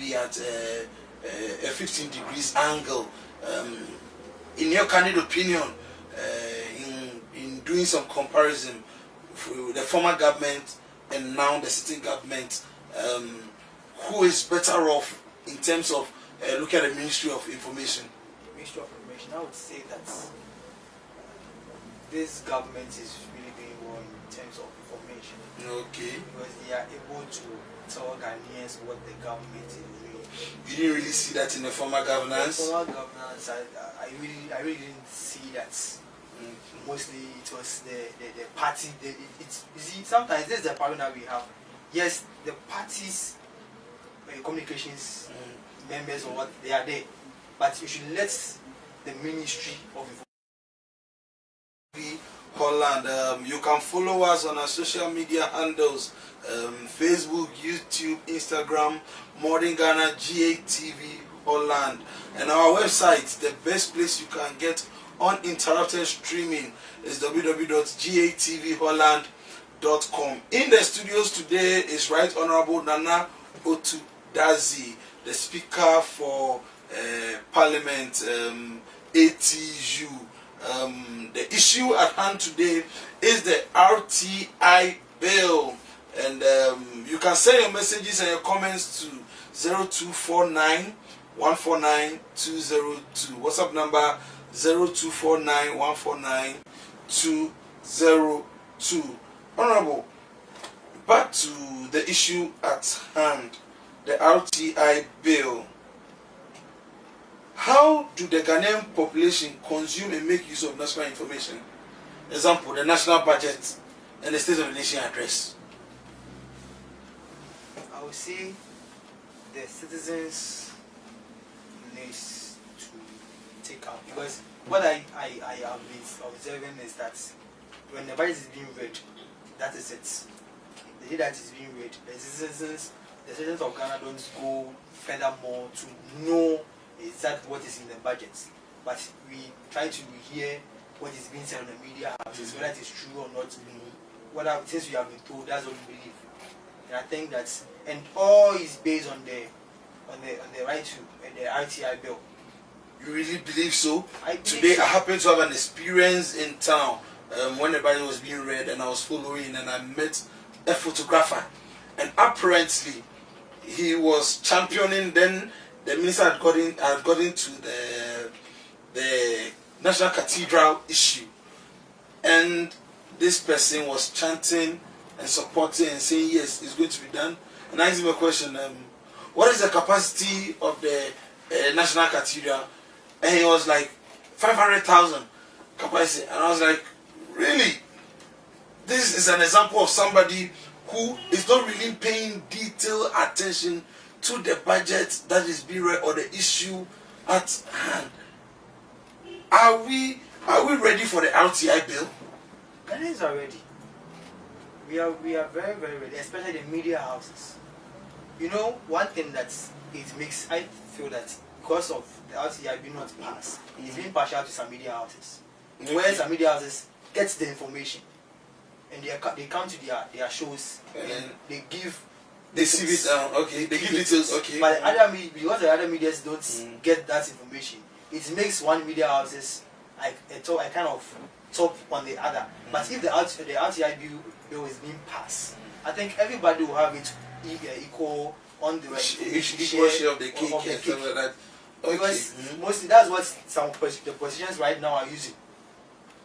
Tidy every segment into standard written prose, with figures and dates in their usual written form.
maybe at a 15 degrees angle. In your candid opinion, in doing some comparison with the former government and now the sitting government, who is better off in terms of looking at the Ministry of Information? Ministry of Information, I would say that this government is really doing well in terms of information. Okay. Because they are able to tell Ghanaians what the government is doing. You didn't really see that in the former governance? The former governance, I really didn't see that. Mostly it was the party. You see, sometimes this is the problem that we have. Yes, the parties, communications members or what, they are there. But you should let the Ministry of Information. Ghtv Holland. You can follow us on our social media handles, Facebook, YouTube, Instagram, Modern Ghana, Ghtv Holland, and our website. The best place you can get uninterrupted streaming is www.ghatvholland.com. In the studios today is Right Honorable Nana Otudazi, the Speaker for Parliament, ATU. The issue at hand today is the RTI bill, and you can send your messages and your comments to 0249 149 202. WhatsApp number 0249 149 202. Honorable, back to the issue at hand, the RTI bill. How do the Ghanaian population consume and make use of national information? Example, the national budget and the State of the Nation address. I would say the citizens need to take out, because what I have been observing is that when the budget is being read, that is it. The day that is being read, the citizens of Ghana don't go furthermore to know exactly what is in the budget, but we try to hear what is being said on the media houses, whether it is true or not. Whatever, since we have been told, that's what we believe. And I think that, and all is based on the right to the RTI bill. You really believe so? Today I happened to have an experience in town when the budget was being read, and I was following, and I met a photographer, and apparently he was championing. Then the minister had gotten to the National Cathedral issue, and this person was chanting and supporting and saying yes, it's going to be done. And I asked him a question: what is the capacity of the National Cathedral? And he was like 500,000 capacity, and I was like, really? This is an example of somebody who is not really paying detailed attention to the budget that is being read or the issue at hand. Are we ready for the RTI bill? Ghanaians are ready. We are very, very ready, especially the media houses. You know, one thing that it makes, I feel that because of the RTI bill not passed, it's being partial to some media houses. Where some media houses get the information, and they come to their shows, and they give. They see it down, okay. They give details, okay. But because the other medias don't get that information, it makes one media houses like a kind of top on the other. But if the RTI bill is being passed, I think everybody will have it equal on the equal share of the cake and stuff like that. Okay. Because mostly that's what some the politicians right now are using.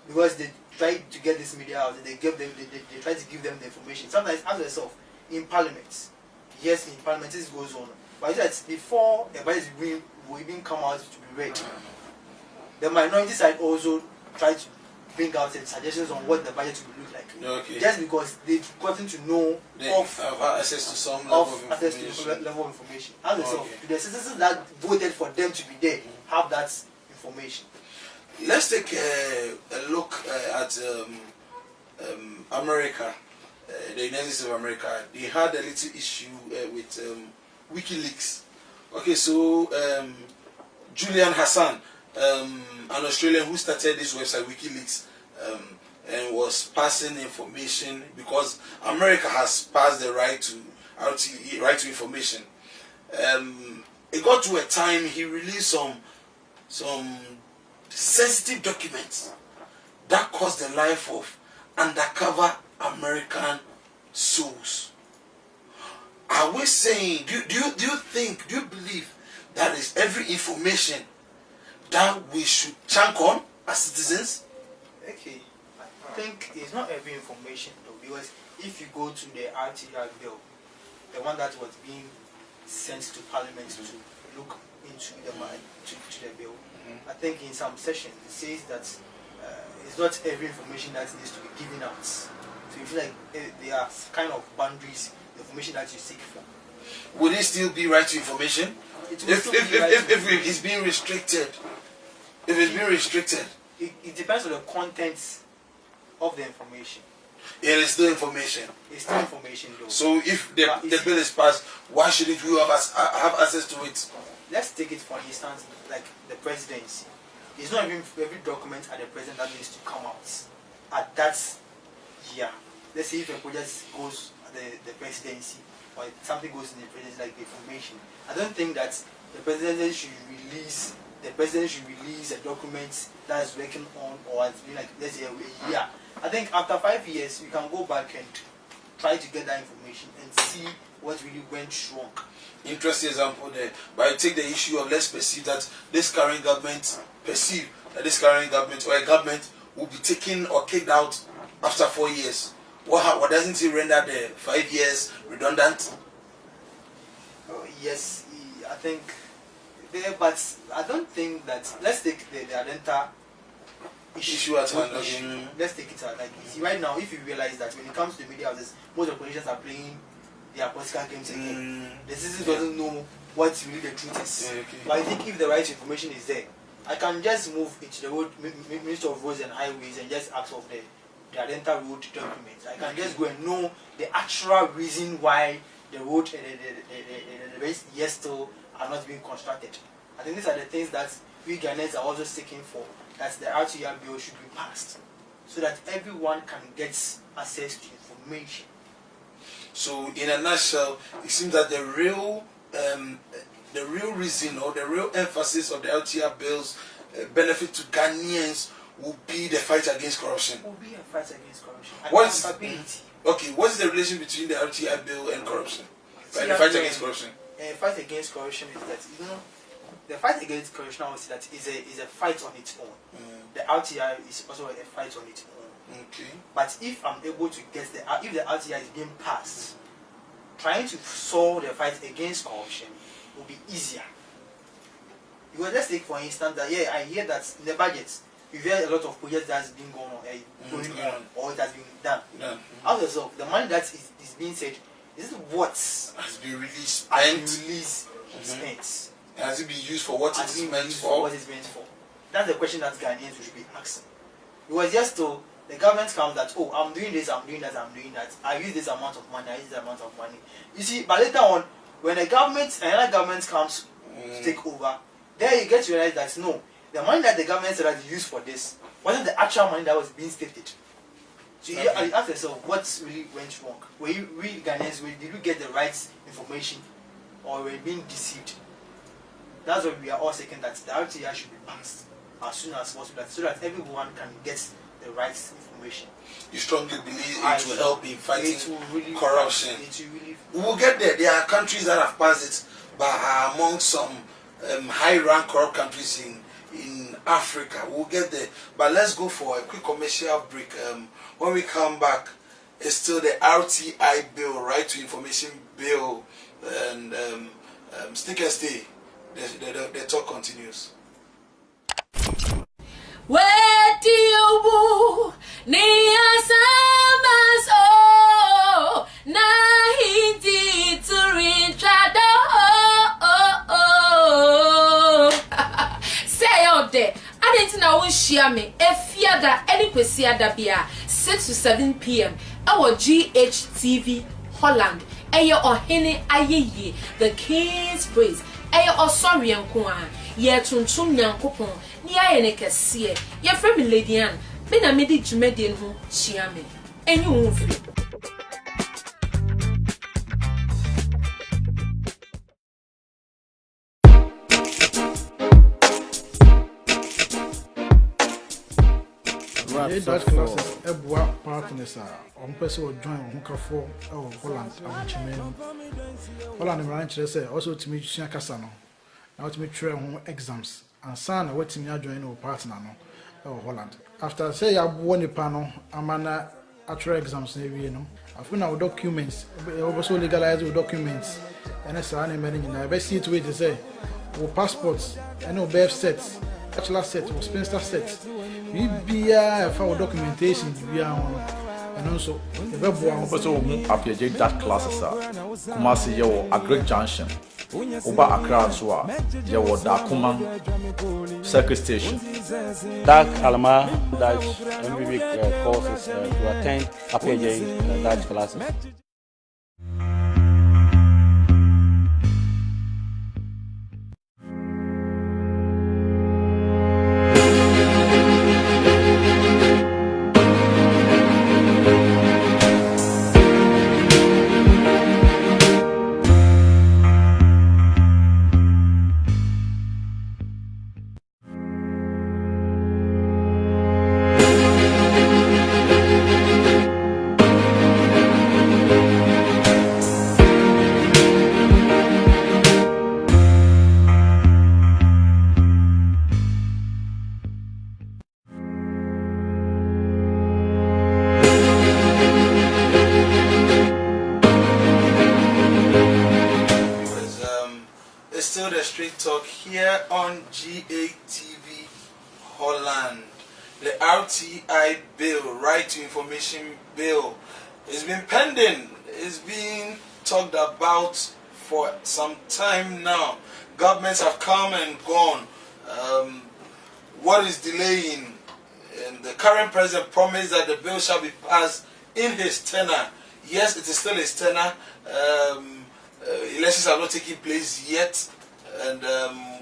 Because they try to get this media out, they try to give them the information. Sometimes ask yourself, in Parliament, yes, in Parliament this goes on, but that before the budget will even come out to be read, the minority side also try to bring out some suggestions on what the budget will look like. Okay. Just because they've gotten to know of access to some level of information. As yourself, the citizens that voted for them to be there have that information. Let's take a look at America, the United States of America. They had a little issue with WikiLeaks. Okay, so Julian Hassan, an Australian who started this website WikiLeaks, and was passing information because America has passed the right to information. it got to a time he released some sensitive documents that cost the life of undercover American souls. Are we saying, do you believe that is every information that we should chunk on as citizens? Okay, I think it's not every information though, because if you go to the RTR bill, the one that was being sent to Parliament to look into the bill, I think in some sessions it says that it's not every information that needs to be given out. So you feel like there are kind of boundaries, the information that you seek for. Would it still be right to information? If it's being restricted? If it's being restricted? It depends on the contents of the information. It is still information. It's still information though. So if the bill is passed, why shouldn't we have access to it? Let's take it for instance, like the presidency. It's not even every document at the president that needs to come out at that year. Let's say if a project goes at the presidency or something goes in the presidency like the information. I don't think that the president should release a document that is working on or has been like let's say a year. I think after 5 years you can go back and try to get that information and see what really went wrong. Interesting example there. But I take the issue of let's perceive that this current government or a government will be taken or kicked out after 4 years. What doesn't it render the 5 years redundant? Yes, I think there, but I don't think that. Let's take the Adenta issue at hand. Let's take it out. Like you see, right now, if you realize that when it comes to media houses, most of the politicians are playing their political games again. The citizen doesn't know what really the truth is. But I think if the right information is there, I can just move into the Minister of Roads and Highways and just ask of the Adenta road documents. I can just go and know the actual reason why the road and the years still are not being constructed. I think these are the things that we Ghanaians are also seeking for, that the RTR bill should be passed so that everyone can get access to information. So in a nutshell, it seems that the real reason or the real emphasis of the RTR bill's benefit to Ghanaians will be the fight against corruption. Will be a fight against corruption. Accountability. Okay, what is the relation between the RTR bill and corruption? The fight against corruption. Fight against corruption is that the fight against corruption, I would say that is a fight on its own. The RTR is also a fight on its own. Okay. But if I'm able to get if the RTR is being passed, trying to solve the fight against corruption will be easier. Because let's take for instance that I hear that in the budget you hear a lot of projects that's been going on, or it has been done. As a result, the money that is being said, is it what has been released, spent? Has it been used for what it is meant for? What it's meant for? That's the question that Ghanaians should be asking. Because just to the government comes that, oh, I'm doing this, I'm doing that, I'm doing that. I use this amount of money, I use this amount of money. You see, but later on, when another government comes to take over, there you get to realize that no, the money that the government said that you used for this wasn't the actual money that was being stated. So you ask yourself, what really went wrong? We Ghanaians, did we get the right information, or were we being deceived? That's why we are all seeking that the RTR should be passed as soon as possible, so that everyone can get the right information. You strongly believe it will help in fighting corruption? We will get there. There are countries that have passed it, but are among some high-rank corrupt countries in Africa. We'll get there. But let's go for a quick commercial break. When we come back, it's still the RTI bill, Right to Information bill, and stick and stay. The talk continues. Where do you say out there, I didn't know share me if you ada any kwesiada bia 6 to 7 p.m. our Ghtv Holland eyo ohene ayeye the King's Praise eyo osori enko a ye tuntum nyankopon ni aye ne kese ye frɛ me Lady Ann me na me di dwumade ho chia me enyi wo firi Dutch classes, Ebwa partners on person will join Hunkafo or Holland and Chimeno. Holland ranch, also to meet Shankasano. Now to meet trail exams and son waiting me join our partner or Holland. After say I won the panel, I'm an actual exams, you know. I found our documents, also legalize our documents, and that's an amendment. I best see to it to say, our passports, and our birth sets, bachelor set, or spinster sets. We be for documentation, we are on, and also the web one. Also, appear that classes are Kumasi Yo, a great junction. Uba Accra Swa, Yawo Dakuman Circuit Station. Dark Alma Dutch MBB courses to attend APJ Dutch classes. Still the Street Talk here on Ghtv Holland. The RTI bill, Right to Information bill, has been pending. It's been talked about for some time now. Governments have come and gone. What is delaying? And the current president promised that the bill shall be passed in his tenure. Yes, it is still his tenure. Elections are not taking place yet. And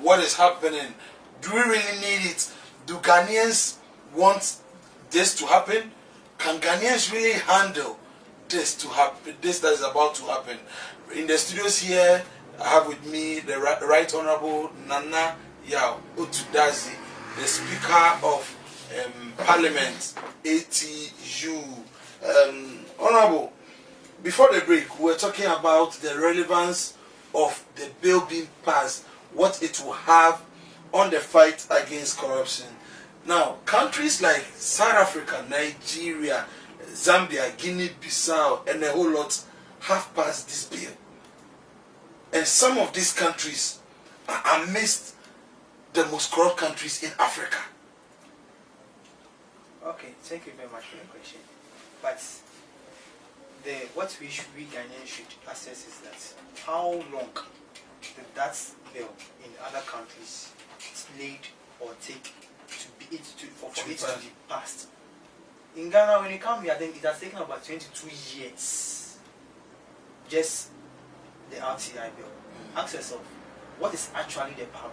what is happening? Do we really need it? Do Ghanaians want this to happen? Can Ghanaians really handle this to happen? This that is about to happen. In the studios here, I have with me the Right Honorable Nana Yao Otudazi, the Speaker of Parliament, ATU. Honorable, before the break, we were talking about the relevance of the bill being passed, what it will have on the fight against corruption. Now, countries like South Africa, Nigeria, Zambia, Guinea-Bissau, and a whole lot have passed this bill. And some of these countries are amidst the most corrupt countries in Africa. Okay, thank you very much for your question. But what we Ghanaians should assess is that how long did that bill in other countries need or take for it to be passed. In Ghana, when it comes here, I think it has taken about 22 years. Just the RTI bill. Ask yourself, what is actually the problem?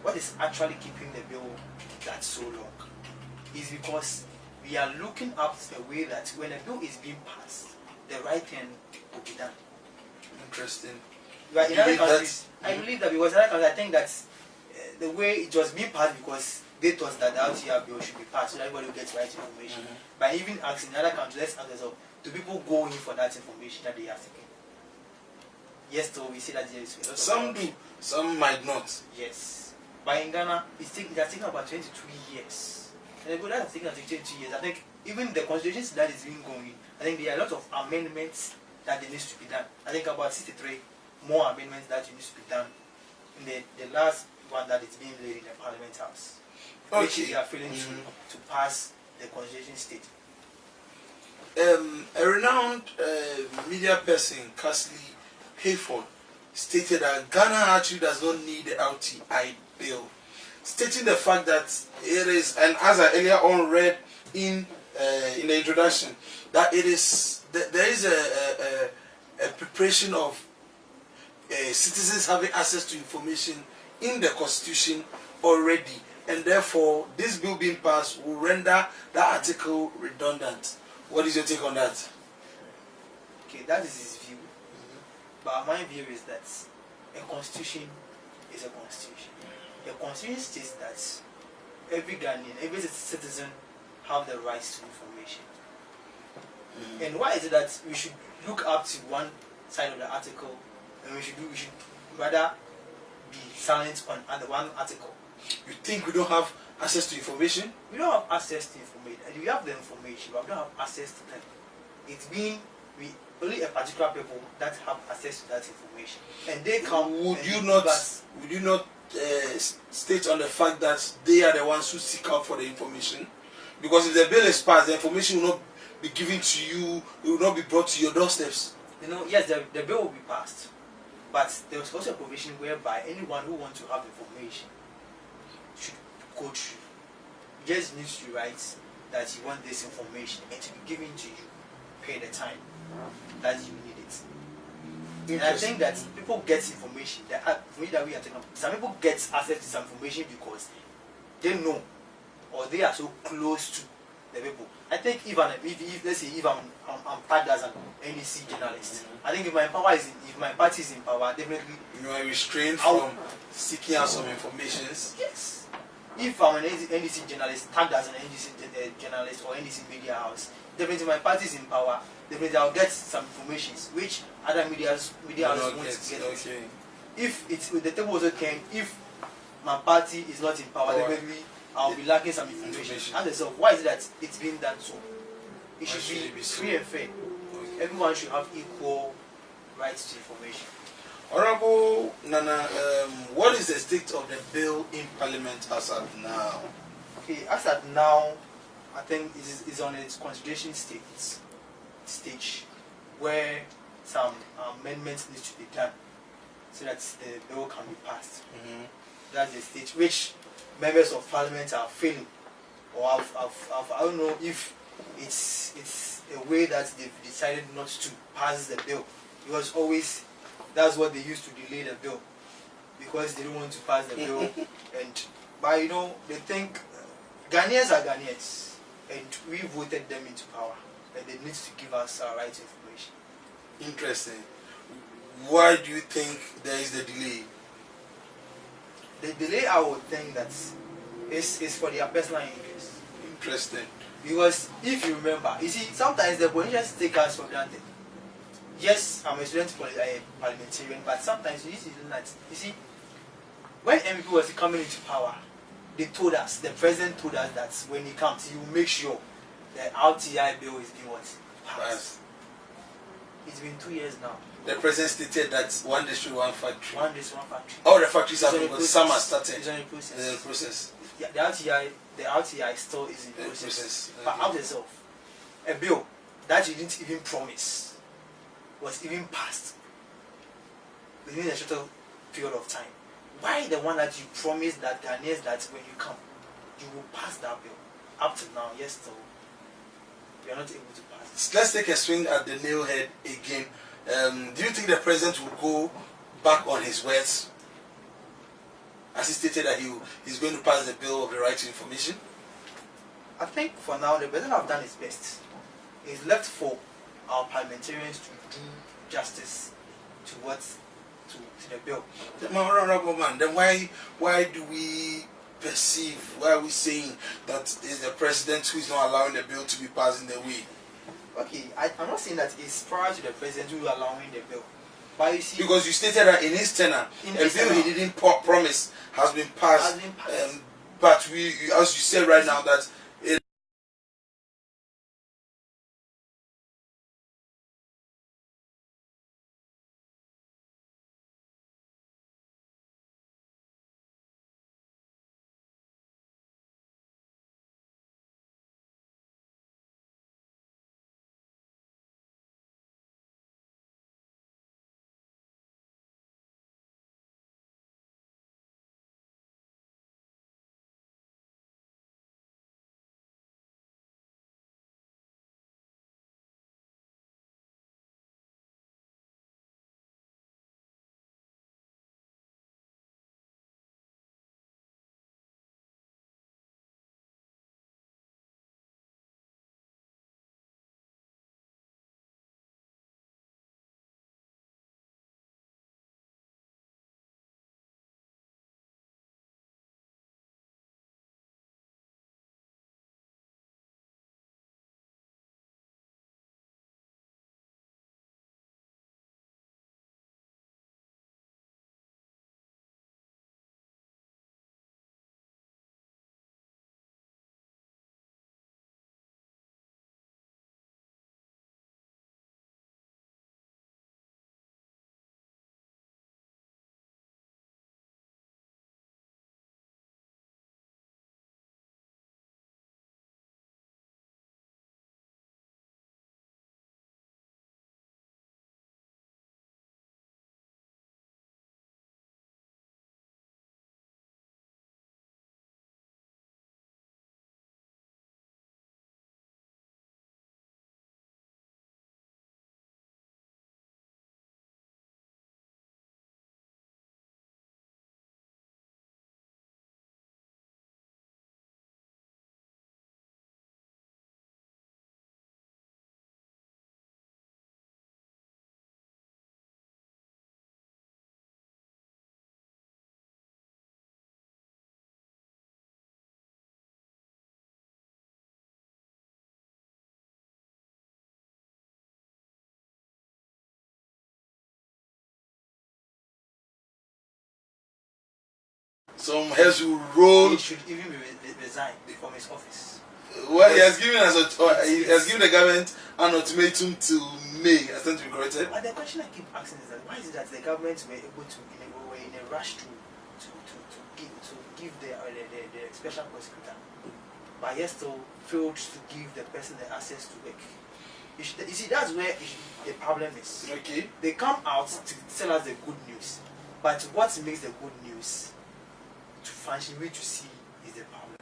What is actually keeping the bill that so long? Is because we are looking up a way that when a bill is being passed, the right thing will be done. Interesting. But in other countries, I believe that because in other countries, I think that the way it was being passed because they thought that the RTI bill should be passed so that everybody will get right information. But even asking in other countries, let's ask ourselves, do people go in for that information that they are seeking? Yes, so we see that there is. Some do, some might not. Yes. But in Ghana, it has taken about 22 years. And that has taken 22 years. I think even the constitutions that is being going, I think there are a lot of amendments that needs to be done. I think about 63 more amendments that needs to be done in the last one that is being laid in the Parliament House. Okay. Which they are failing to pass the constitution state. A renowned media person, Casley Hayford, stated that Ghana actually does not need the RTI bill, stating the fact that it is, and as I earlier on read in the introduction, that it is there is a preparation of citizens having access to information in the constitution already, and therefore this bill being passed will render that article redundant. What is your take on that? Okay, that is his view. But my view is that a constitution is a constitution. The constitution states that every Ghanaian, every citizen have the rights to information. And why is it that we should look up to one side of the article, and we should rather be silent on one article? You think we don't have access to information? We don't have access to information, and we have the information, but we don't have access to them. It's been only a particular people that have access to that information, and they come. Would you not state on the fact that they are the ones who seek out for the information? Because if the bill is passed, the information will not be given to you. It will not be brought to your doorsteps. Yes, the bill will be passed, but there was also a provision whereby anyone who wants to have information should go through. You just need to write that you want this information and to be given to you. Pay the time that you need it. And I think that people get information that we are talking about. Some people get access to some information because they know or they are so close to the people. I think if let's say if I'm tagged as an NDC journalist, I think if my party is in power, definitely you are restrained from seeking out some information. Yes. If I'm an NDC journalist, tagged as an NDC journalist or NDC media house, definitely my party is in power. Definitely I'll get some information which other media houses won't get. Okay. If the table also came, if my party is not in power, definitely I'll be lacking some information. Ask yourself, why is it that it's being done so? It should be free and fair. Okay. Everyone should have equal rights to information. Honorable Nana, what is the state of the bill in Parliament as at now? Okay, as at now, I think it is on its consideration stage where some amendments need to be done so that the bill can be passed. That's the stage which members of Parliament are feeling, or I don't know if it's a way that they've decided not to pass the bill, because always that's what they used to delay the bill, because they don't want to pass the bill. But they think Ghanaians are Ghanaians, and we voted them into power, and they need to give us our right information. Interesting. Why do you think there is the delay? The delay, I would think that is for their personal interest. Interesting. Because if you remember, you see, sometimes the politicians take us for granted. Yes, I'm a student parliamentarian, but sometimes you see, when MP was coming into power, the president told us that when he comes, he will make sure the RTI bill is being passed. It's been 2 years now. The president stated that one district, one factory. One district, one factory. All the factories have been, but some are started. It's in the process. It's in the process. Yeah, the RTI still is in the process. Okay. But out itself, a bill that you didn't even promise was even passed within a short period of time. Why the one that you promised that Ghanaians that when you come, you will pass that bill? Up to now, yes, still, we are not able to pass it. Let's take a swing at the nail head again. Do you think the president will go back on his words, as he stated that he's going to pass the bill of the right to information? I think for now the president have done his best. It's left for our parliamentarians to do justice to the bill. Honorable man, then why do we perceive, why are we saying that it's the president who is not allowing the bill to be passed in the way? Okay, I'm not saying that it's prior to the president who is allowing the bill. But you see, because you stated that in his tenure, a bill he didn't promise has been passed. But we, as you said right now, that some heads will roll. He should even resign from his office. Well, he has given the government an ultimatum to May. I stand to be corrected. But the question I keep asking is that why is it that the government were able to were in a rush to give the special prosecutor, but yet still failed to give the person the access to work? You see, that's where the problem is. Okay. They come out to tell us the good news, but what makes the good news to function, to see, is the problem.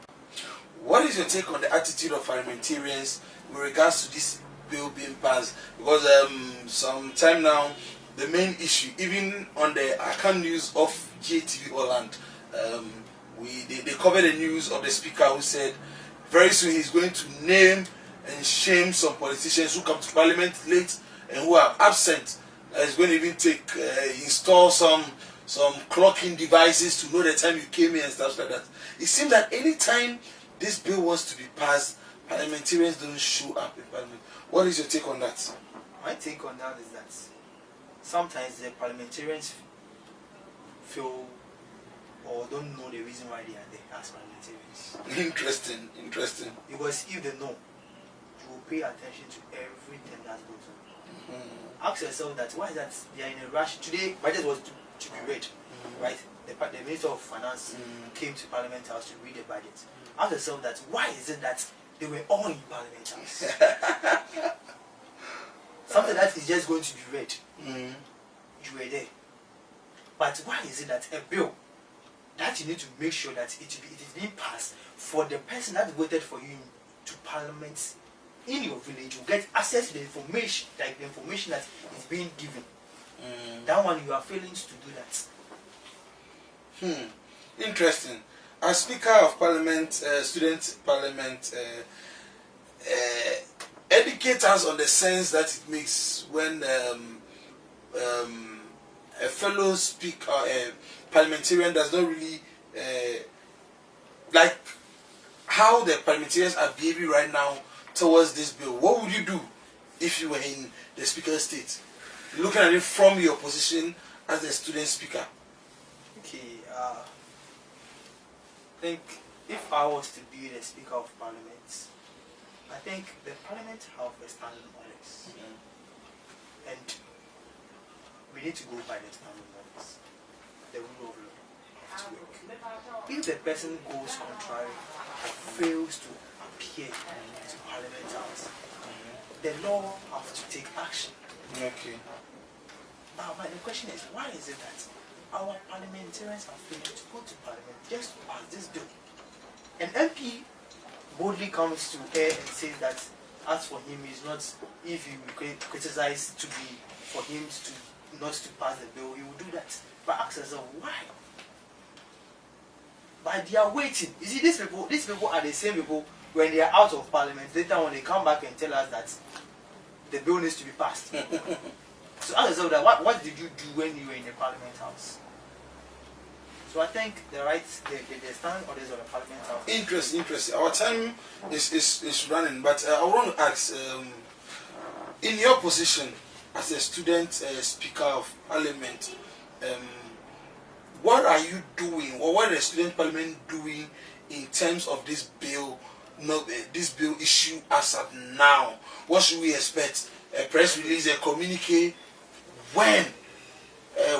What is your take on the attitude of parliamentarians with regards to this bill being passed? Because some time now, the main issue, even on the account news of Ghtv Holland, they covered the news of the speaker who said very soon he's going to name and shame some politicians who come to parliament late and who are absent. He's going to even install some clocking devices to know the time you came in and stuff like that. It seems that any time this bill wants to be passed, parliamentarians don't show up in parliament. What is your take on that? My take on that is that sometimes the parliamentarians feel or don't know the reason why they are there as parliamentarians. Interesting. Because if they know, you will pay attention to everything that goes on. Ask yourself that why is that they are in a rush. Today, budget was to be read, right? The Minister of Finance came to Parliament House to read the budget. Ask yourself that why is it that they were all in Parliament House? Something that is just going to be read. You were there. But why is it that a bill that you need to make sure that it is being passed for the person that voted for you to Parliament in your village will get access to the information, like the information that is being given. That one you are failing to do that. Interesting. As Speaker of Parliament, Student Parliament, educate us on the sense that it makes when a fellow speaker, a parliamentarian, does not really like how the parliamentarians are behaving right now towards this bill. What would you do if you were in the speaker's state, looking at it from your position as the student speaker? Okay, I think if I was to be the Speaker of Parliament, I think the Parliament have a standing orders, and we need to go by the standing orders, the rule of law. If the person goes contrary or fails to appear to Parliament House, the law have to take action. Okay. Now, but the question is, why is it that our parliamentarians are failing to go to Parliament just to pass this bill? An MP boldly comes to air and says that as for him, is not, if he will criticize to be for him to not to pass the bill, he will do that. But ask yourself, why? But they are waiting. You see, these people are the same people when they are out of Parliament. Later when they come back and tell us that the bill needs to be passed. So ask yourself that what did you do when you were in the Parliament House? So I think the standing orders of the Parliament House. Interesting. Our time is running, but I want to ask, in your position as a student Speaker of Parliament, what are you doing, or what is the student parliament doing in terms of this bill? This bill issue as of now. What should we expect? A press release, a communique? When?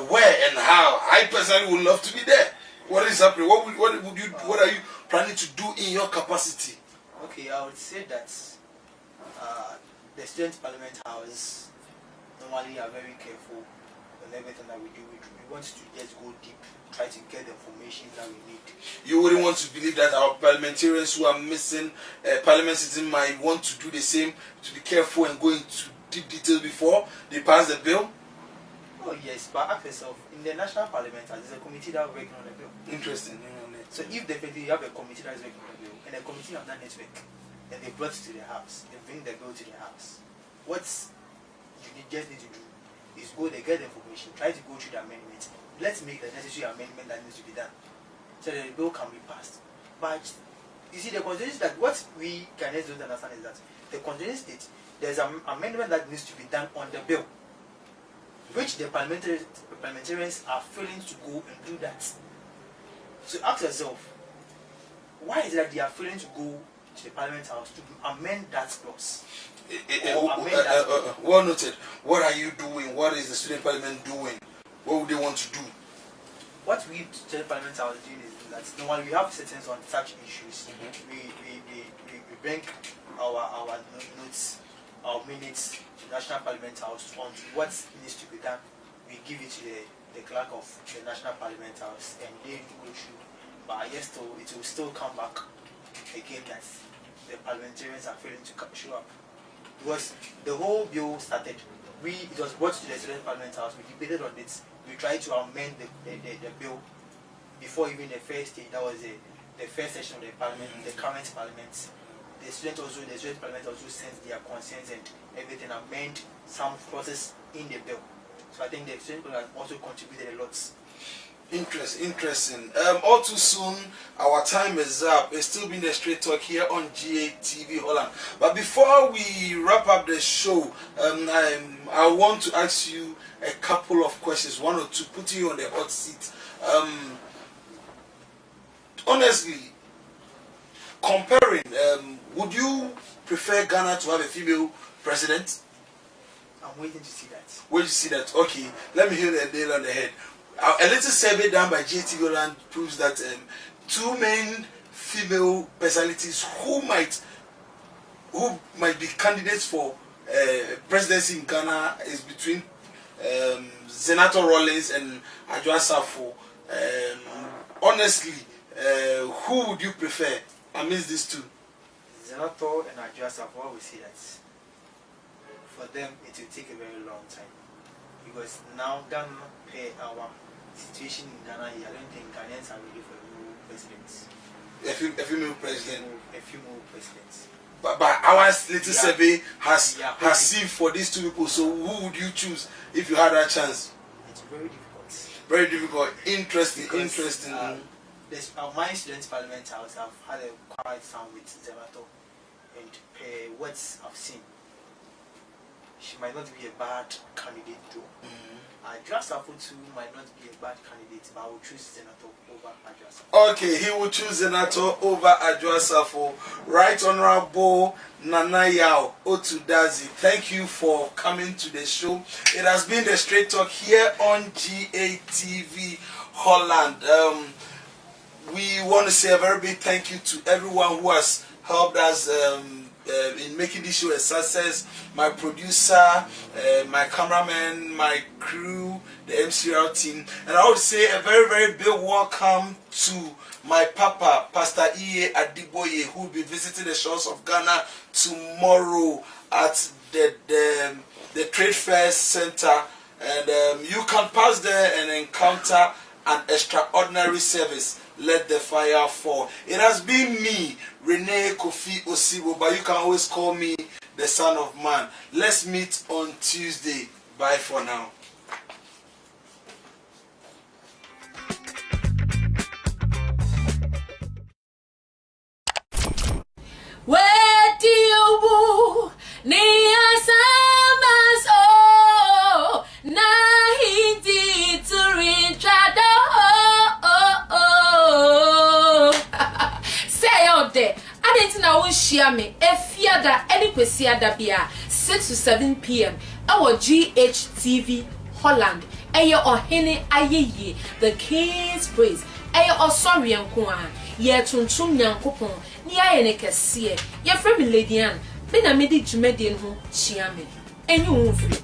Where and how? I personally would love to be there. What is happening? What are you planning to do in your capacity? Okay, I would say that the student parliament house normally are very careful on everything that we do. We want to just go deep, try to get the information that we need. You wouldn't want to believe that our parliamentarians who are missing parliament sitting might want to do the same, to be careful and go into deep detail before they pass the bill? Oh yes, but ask yourself, in the national parliament, there's a committee that is working on the bill. Interesting. So if definitely you have a committee that is working on the bill, and the committee have done its work, and they brought it to the house, they bring the bill to the house, what you just need to do is go there, get the information, try to go through the amendment. Let's make the necessary amendment that needs to be done, so that the bill can be passed. But you see, the constitution that what we Ghanaians don't understand is that the constitution states there's an amendment that needs to be done on the bill, which the parliamentarians are failing to go and do that. So ask yourself, why is it that they are failing to go to the Parliament House to amend that clause? Well noted. What are you doing? What is the student parliament doing? What would they want to do? What we student parliament are doing is that normally we have settings on such issues. We bring our notes, our minutes to National Parliament House on what needs to be done. We give it to the clerk of the National Parliament House and they go through. But yes, it will still come back again that the parliamentarians are failing to show up. Because the whole bill started, it was brought to the student parliament house, we debated on it, we tried to amend the bill before even the first stage, that was the first session of the parliament, the current parliament. The student parliament also sent their concerns and everything, amend some clauses in the bill. So I think the student parliament also contributed a lot. Interesting. All too soon, our time is up. It's still been a straight talk here on Ghtv Holland. But before we wrap up the show, I want to ask you a couple of questions, one or two, putting you on the hot seat. Honestly, comparing, would you prefer Ghana to have a female president? I'm waiting to see that. Wait to see that. Okay, let me hear the nail on the head. A little survey done by Ghtv Holland proves that two main female personalities who might be candidates for presidency in Ghana is between Senator Rollins and Adwoa Safo. Honestly, who would you prefer amidst these two? Senator and Adwoa Safo, we see that for them it will take a very long time because now Ghana pay our situation in Ghana, I don't think Ghanaians are ready for a new president. A female president. A female president. But our little survey has seen for these two people. So who would you choose if you had that chance? It's very difficult. Very difficult. Interesting. Interesting. My student parliament house have had a quiet sound with Zemato, and what I've seen, she might not be a bad candidate though. Adwoa Safo too might not be a bad candidate, but I will choose Senator over Adwoa Safo. Okay, he will choose Senator over Adwoa Safo. Right Honorable Nana Yao Otudazi, thank you for coming to the show. It has been the Straight Talk here on Ghtv Holland. We want to say a very big thank you to everyone who has helped us in making this show a success. My producer, my cameraman, my crew, the MCR team. And I would say a very, very big welcome to my papa, Pastor Iye Adiboye, who will be visiting the shores of Ghana tomorrow at the Trade Fair Center. And you can pass there and encounter an extraordinary service. Let the fire fall. It has been me, Rene Kofi Osibo, but you can always call me the Son of Man. Let's meet on Tuesday. Bye for now. Where do you me efiada any kwesiada bia 6 to 7 p.m. Our Ghtv Holland eye ohene ayeye the King's Praise eye osori enko a ye tuntum nyankopon ni aye ne kese ye frɛ me Lady Ann me na me di dwumadi ho chia me enyu wo mfiri